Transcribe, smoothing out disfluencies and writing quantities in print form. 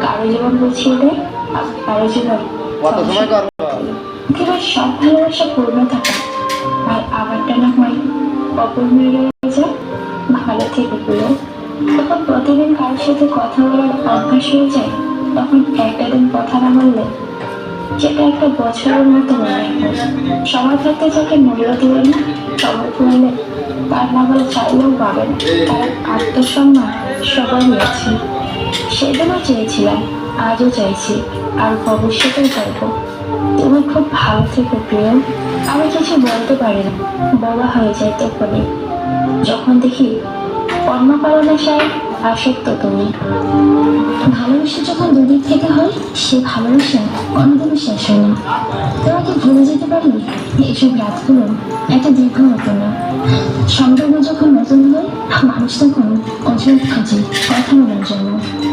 কারো জীবন বুঝিয়ে দেয়, আবার কারো জীবন একেবারে সব ভালোবাসা পূর্ণ থাকে, আর আবারটা না হয় অপূর্ণ রয়ে যায়। ভালো থেকে প্রিয়। তখন প্রতিদিন কারোর সাথে কথা বলার অভ্যাস হয়ে যায়, তখন একটা দিন কথা না বললে যেটা একটা বছরের মতো মনে হয়। সময় থাকতে যাকে মূল্য দিবে না, সময় ফুরালে তার না বলে চাইলেও পাবে না। তার আত্মসম্মান সবারই আছে। সেদিনও চেয়েছিলাম, আজও চাইছি, আর ভবিষ্যতেও চাইবো। তুমি খুব ভালো থেকো প্রিয়। আমি কিছু বলতে পারি না, বলা হয়ে যায় তখনই যখন দেখি অন্য কারো নেশায় আসক্ত তুমি। ভালোবাসা যখন দুদিক থেকে হয়, সে ভালোবাসা কোনোদিনও শেষ হয় না। তোমাকে ভুলে যেতে পারি এসব রাতগুলো একটা দীর্ঘ হতো না। সম্পর্ক যখন নতুন হয়, মানুষ তখন অজুহাত খোঁজে কথা বলার জন্য।